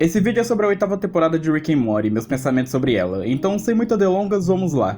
Esse vídeo é sobre a 8ª temporada de Rick and Morty, meus pensamentos sobre ela, então sem muitas delongas, vamos lá.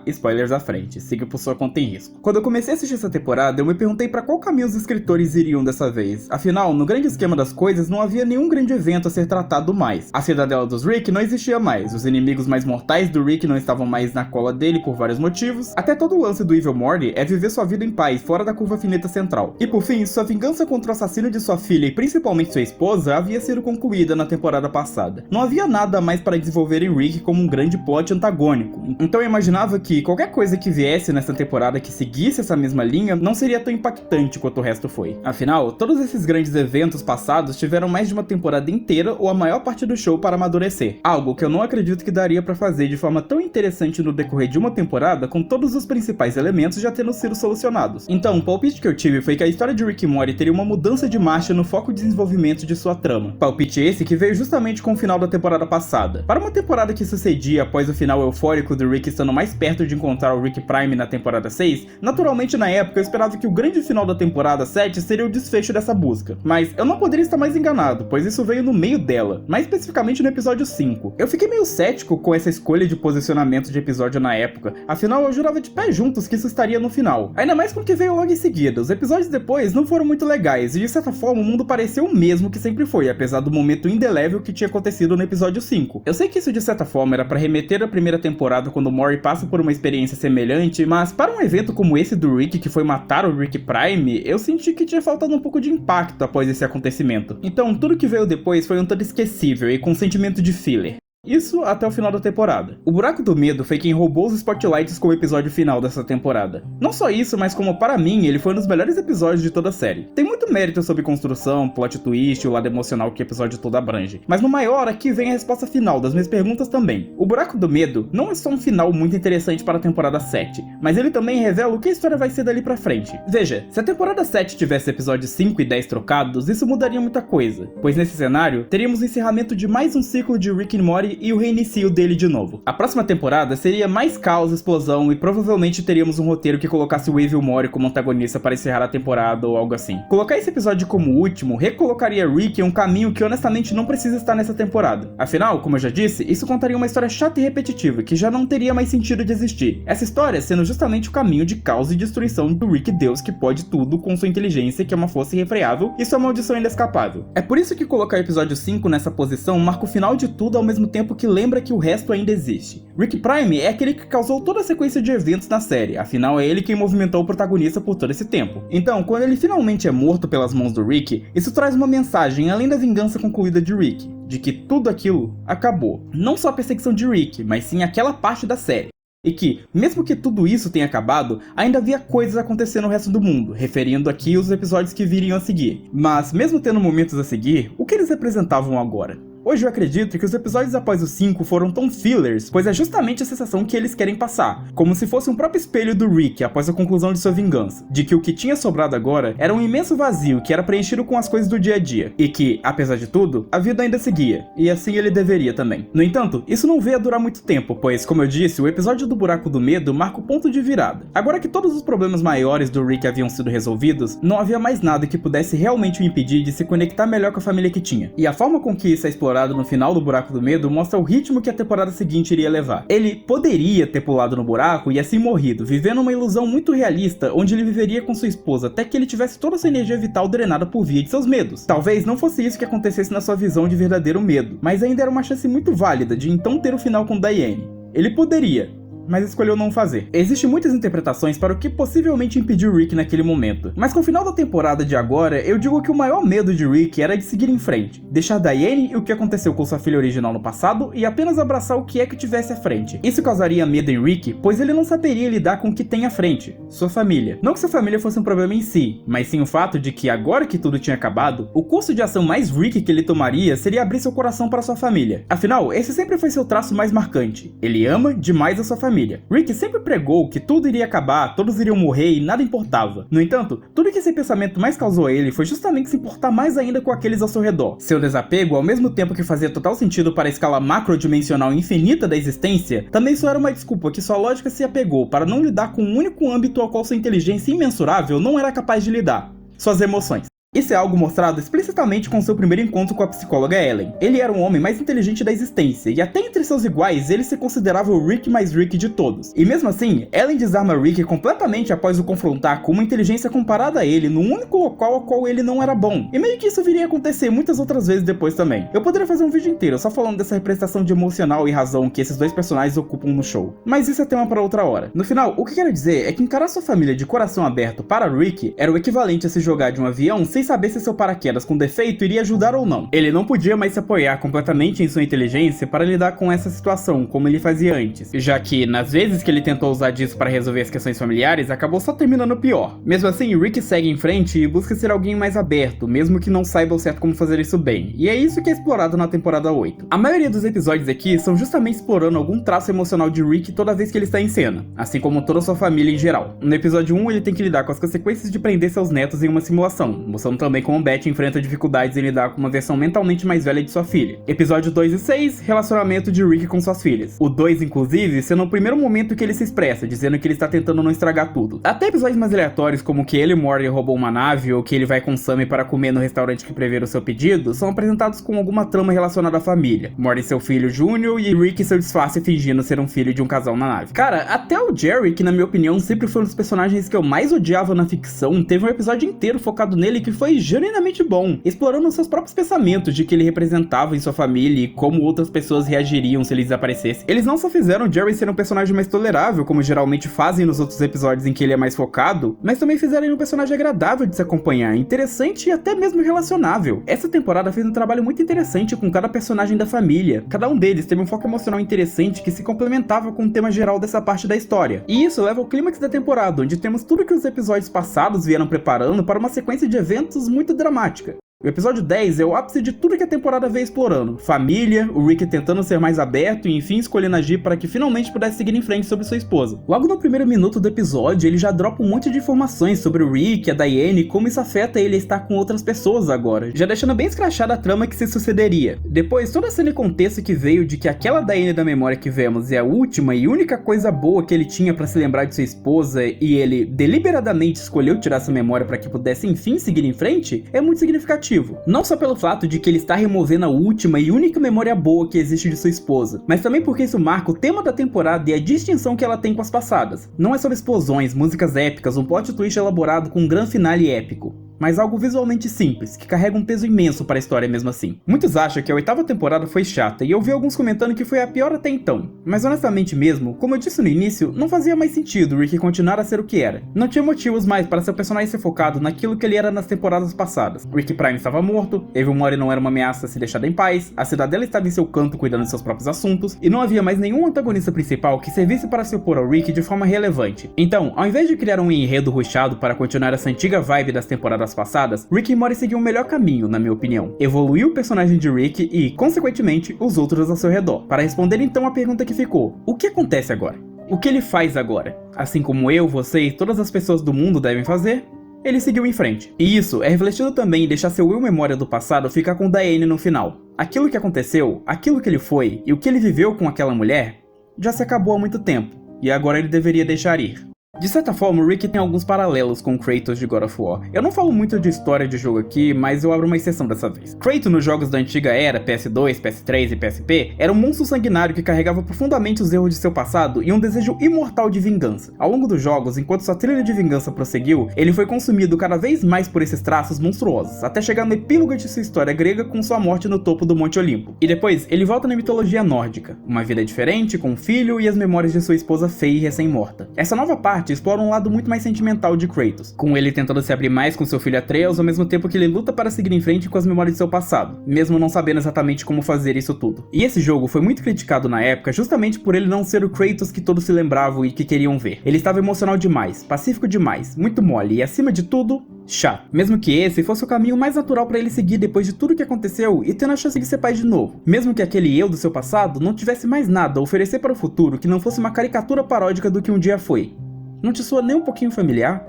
Spoilers à frente, siga por sua conta em risco. Quando eu comecei a assistir essa temporada, eu me perguntei pra qual caminho os escritores iriam dessa vez. Afinal, no grande esquema das coisas, não havia nenhum grande evento a ser tratado mais. A cidadela dos Rick não existia mais, os inimigos mais mortais do Rick não estavam mais na cola dele por vários motivos, até todo o lance do Evil Morty é viver sua vida em paz, fora da curva finita central. E por fim, sua vingança contra o assassino de sua filha e principalmente sua esposa havia sido concluída na temporada passada. Não havia nada mais para desenvolver em Rick como um grande plot antagônico, então eu imaginava que qualquer coisa que viesse nessa temporada que seguisse essa mesma linha não seria tão impactante quanto o resto foi. Afinal, todos esses grandes eventos passados tiveram mais de uma temporada inteira ou a maior parte do show para amadurecer, algo que eu não acredito que daria para fazer de forma tão interessante no decorrer de uma temporada com todos os principais elementos já tendo sido solucionados. Então, o palpite que eu tive foi que a história de Rick e Morty teria uma mudança de marcha no foco de desenvolvimento de sua trama. Palpite esse que veio justamente com o final da temporada passada. Para uma temporada que sucedia após o final eufórico do Rick estando mais perto de encontrar o Rick Prime na temporada 6, naturalmente na época eu esperava que o grande final da temporada 7 seria o desfecho dessa busca. Mas eu não poderia estar mais enganado, pois isso veio no meio dela, mais especificamente no episódio 5. Eu fiquei meio cético com essa escolha de posicionamento de episódio na época, afinal eu jurava de pé juntos que isso estaria no final. Ainda mais porque veio logo em seguida, os episódios depois não foram muito legais, e de certa forma o mundo pareceu o mesmo que sempre foi, apesar do momento indelével que tinha acontecido no episódio 5. Eu sei que isso de certa forma era para remeter à primeira temporada quando o Morty passa por uma experiência semelhante, mas para um evento como esse do Rick que foi matar o Rick Prime, eu senti que tinha faltado um pouco de impacto após esse acontecimento. Então tudo que veio depois foi um tanto esquecível e com um sentimento de filler. Isso até o final da temporada. O Buraco do Medo foi quem roubou os spotlights com o episódio final dessa temporada. Não só isso, mas como para mim, ele foi um dos melhores episódios de toda a série. Tem muito mérito sobre construção, plot twist e o lado emocional que o episódio todo abrange. Mas no maior, aqui vem a resposta final das minhas perguntas também. O Buraco do Medo não é só um final muito interessante para a temporada 7, mas ele também revela o que a história vai ser dali pra frente. Veja, se a temporada 7 tivesse episódios 5 e 10 trocados, isso mudaria muita coisa, pois nesse cenário, teríamos o encerramento de mais um ciclo de Rick and Morty e o reinicio dele de novo. A próxima temporada seria mais caos, explosão e provavelmente teríamos um roteiro que colocasse o Evil Morty como antagonista para encerrar a temporada ou algo assim. Colocar esse episódio como último recolocaria Rick em um caminho que honestamente não precisa estar nessa temporada. Afinal, como eu já disse, isso contaria uma história chata e repetitiva que já não teria mais sentido de existir. Essa história sendo justamente o caminho de caos e destruição do Rick Deus que pode tudo com sua inteligência que é uma força irrefreável e sua maldição inescapável. É por isso que colocar o episódio 5 nessa posição marca o final de tudo ao mesmo tempo que lembra que o resto ainda existe. Rick Prime é aquele que causou toda a sequência de eventos na série, afinal é ele quem movimentou o protagonista por todo esse tempo. Então, quando ele finalmente é morto pelas mãos do Rick, isso traz uma mensagem além da vingança concluída de Rick, de que tudo aquilo acabou. Não só a perseguição de Rick, mas sim aquela parte da série. E que, mesmo que tudo isso tenha acabado, ainda havia coisas acontecendo no resto do mundo, referindo aqui os episódios que viriam a seguir. Mas, mesmo tendo momentos a seguir, o que eles representavam agora? Hoje eu acredito que os episódios após os 5 foram tão fillers, pois é justamente a sensação que eles querem passar, como se fosse um próprio espelho do Rick após a conclusão de sua vingança, de que o que tinha sobrado agora era um imenso vazio que era preenchido com as coisas do dia a dia, e que, apesar de tudo, a vida ainda seguia, e assim ele deveria também. No entanto, isso não veio a durar muito tempo, pois, como eu disse, o episódio do Buraco do Medo marca o ponto de virada. Agora que todos os problemas maiores do Rick haviam sido resolvidos, não havia mais nada que pudesse realmente o impedir de se conectar melhor com a família que tinha, e a forma com que isso é explorado no final do Buraco do Medo mostra o ritmo que a temporada seguinte iria levar. Ele poderia ter pulado no buraco e assim morrido, vivendo uma ilusão muito realista onde ele viveria com sua esposa até que ele tivesse toda a sua energia vital drenada por via de seus medos. Talvez não fosse isso que acontecesse na sua visão de verdadeiro medo, mas ainda era uma chance muito válida de então ter o final com Diane. Ele poderia, mas escolheu não fazer. Existem muitas interpretações para o que possivelmente impediu Rick naquele momento, mas com o final da temporada de agora, eu digo que o maior medo de Rick era de seguir em frente, deixar Diane e o que aconteceu com sua filha original no passado e apenas abraçar o que é que tivesse à frente. Isso causaria medo em Rick, pois ele não saberia lidar com o que tem à frente, sua família. Não que sua família fosse um problema em si, mas sim o fato de que agora que tudo tinha acabado, o curso de ação mais Rick que ele tomaria seria abrir seu coração para sua família. Afinal, esse sempre foi seu traço mais marcante. Ele ama demais a sua família. Rick sempre pregou que tudo iria acabar, todos iriam morrer e nada importava. No entanto, tudo que esse pensamento mais causou a ele foi justamente se importar mais ainda com aqueles ao seu redor. Seu desapego, ao mesmo tempo que fazia total sentido para a escala macrodimensional infinita da existência, também só era uma desculpa que sua lógica se apegou para não lidar com um único âmbito ao qual sua inteligência imensurável não era capaz de lidar: suas emoções. Isso é algo mostrado explicitamente com seu primeiro encontro com a psicóloga Ellen. Ele era o homem mais inteligente da existência, e até entre seus iguais, ele se considerava o Rick mais Rick de todos. E mesmo assim, Ellen desarma Rick completamente após o confrontar com uma inteligência comparada a ele no único local ao qual ele não era bom. E meio que isso viria a acontecer muitas outras vezes depois também. Eu poderia fazer um vídeo inteiro só falando dessa representação de emocional e razão que esses dois personagens ocupam no show. Mas isso é tema para outra hora. No final, o que quero dizer é que encarar sua família de coração aberto para Rick era o equivalente a se jogar de um avião sem saber se seu paraquedas com defeito iria ajudar ou não. Ele não podia mais se apoiar completamente em sua inteligência para lidar com essa situação, como ele fazia antes, já que, nas vezes que ele tentou usar disso para resolver as questões familiares, acabou só terminando pior. Mesmo assim, Rick segue em frente e busca ser alguém mais aberto, mesmo que não saiba ao certo como fazer isso bem, e é isso que é explorado na temporada 8. A maioria dos episódios aqui são justamente explorando algum traço emocional de Rick toda vez que ele está em cena, assim como toda a sua família em geral. No episódio 1, ele tem que lidar com as consequências de prender seus netos em uma simulação, mostrando também como Beth enfrenta dificuldades em lidar com uma versão mentalmente mais velha de sua filha. Episódio 2 e 6, relacionamento de Rick com suas filhas. O 2, inclusive, sendo o primeiro momento que ele se expressa, dizendo que ele está tentando não estragar tudo. Até episódios mais aleatórios, como que ele e Morty roubam uma nave, ou que ele vai com Sammy para comer no restaurante que prevê o seu pedido, são apresentados com alguma trama relacionada à família. Morty e seu filho Júnior, e Rick e seu disfarce fingindo ser um filho de um casal na nave. Cara, até o Jerry, que na minha opinião sempre foi um dos personagens que eu mais odiava na ficção, teve um episódio inteiro focado nele que foi genuinamente bom, explorando seus próprios pensamentos de que ele representava em sua família e como outras pessoas reagiriam se ele desaparecesse. Eles não só fizeram Jerry ser um personagem mais tolerável, como geralmente fazem nos outros episódios em que ele é mais focado, mas também fizeram ele um personagem agradável de se acompanhar, interessante e até mesmo relacionável. Essa temporada fez um trabalho muito interessante com cada personagem da família. Cada um deles teve um foco emocional interessante que se complementava com o tema geral dessa parte da história. E isso leva ao clímax da temporada, onde temos tudo que os episódios passados vieram preparando para uma sequência de eventos muito dramática. O episódio 10 é o ápice de tudo que a temporada veio explorando. Família, o Rick tentando ser mais aberto e enfim escolhendo agir para que finalmente pudesse seguir em frente sobre sua esposa. Logo no primeiro minuto do episódio, ele já dropa um monte de informações sobre o Rick, a Diane e como isso afeta ele a estar com outras pessoas agora, já deixando bem escrachada a trama que se sucederia. Depois, toda aquele contexto que veio de que aquela Diane da memória que vemos é a última e única coisa boa que ele tinha para se lembrar de sua esposa e ele deliberadamente escolheu tirar essa memória para que pudesse enfim seguir em frente, é muito significativo. Não só pelo fato de que ele está removendo a última e única memória boa que existe de sua esposa, mas também porque isso marca o tema da temporada e a distinção que ela tem com as passadas. Não é sobre explosões, músicas épicas, um plot twist elaborado com um grande finale épico, mas algo visualmente simples, que carrega um peso imenso para a história mesmo assim. Muitos acham que a 8ª temporada foi chata, e eu vi alguns comentando que foi a pior até então, mas honestamente mesmo, como eu disse no início, não fazia mais sentido Rick continuar a ser o que era. Não tinha motivos mais para seu personagem ser focado naquilo que ele era nas temporadas passadas. Rick Prime estava morto, Evil Morty não era uma ameaça a ser deixada em paz, a cidadela estava em seu canto cuidando de seus próprios assuntos, e não havia mais nenhum antagonista principal que servisse para se opor ao Rick de forma relevante. Então, ao invés de criar um enredo rushado para continuar essa antiga vibe das temporadas passadas, Rick e Morty seguiu o melhor caminho, na minha opinião. Evoluiu o personagem de Rick e, consequentemente, os outros ao seu redor. Para responder então a pergunta que ficou: o que acontece agora? O que ele faz agora? Assim como eu, você e todas as pessoas do mundo devem fazer, ele seguiu em frente. E isso é refletido também em deixar seu eu memória do passado ficar com Diane no final. Aquilo que aconteceu, aquilo que ele foi e o que ele viveu com aquela mulher já se acabou há muito tempo, e agora ele deveria deixar ir. De certa forma, o Rick tem alguns paralelos com Kratos de God of War. Eu não falo muito de história de jogo aqui, mas eu abro uma exceção dessa vez. Kratos nos jogos da antiga era, PS2, PS3 e PSP, era um monstro sanguinário que carregava profundamente os erros de seu passado e um desejo imortal de vingança. Ao longo dos jogos, enquanto sua trilha de vingança prosseguiu, ele foi consumido cada vez mais por esses traços monstruosos, até chegar no epílogo de sua história grega com sua morte no topo do Monte Olimpo. E depois, ele volta na mitologia nórdica, uma vida diferente, com um filho e as memórias de sua esposa feia e recém-morta. Essa nova parte explora um lado muito mais sentimental de Kratos, com ele tentando se abrir mais com seu filho Atreus, ao mesmo tempo que ele luta para seguir em frente com as memórias de seu passado, mesmo não sabendo exatamente como fazer isso tudo. E esse jogo foi muito criticado na época justamente por ele não ser o Kratos que todos se lembravam e que queriam ver. Ele estava emocional demais, pacífico demais, muito mole e, acima de tudo, chato. Mesmo que esse fosse o caminho mais natural para ele seguir depois de tudo que aconteceu e tendo a chance de ser pai de novo. Mesmo que aquele eu do seu passado não tivesse mais nada a oferecer para o futuro que não fosse uma caricatura paródica do que um dia foi. Não te soa nem um pouquinho familiar?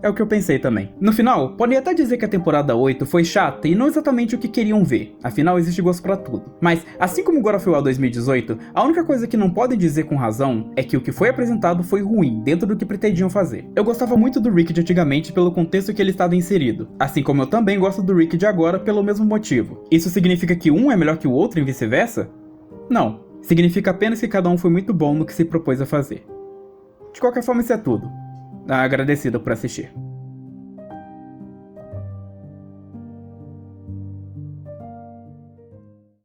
É o que eu pensei também. No final, podem até dizer que a temporada 8 foi chata e não exatamente o que queriam ver, afinal existe gosto pra tudo. Mas, assim como God of War 2018, a única coisa que não podem dizer com razão é que o que foi apresentado foi ruim dentro do que pretendiam fazer. Eu gostava muito do Rick de antigamente pelo contexto que ele estava inserido, assim como eu também gosto do Rick de agora pelo mesmo motivo. Isso significa que um é melhor que o outro e vice-versa? Não, significa apenas que cada um foi muito bom no que se propôs a fazer. De qualquer forma, isso é tudo. Agradecido por assistir.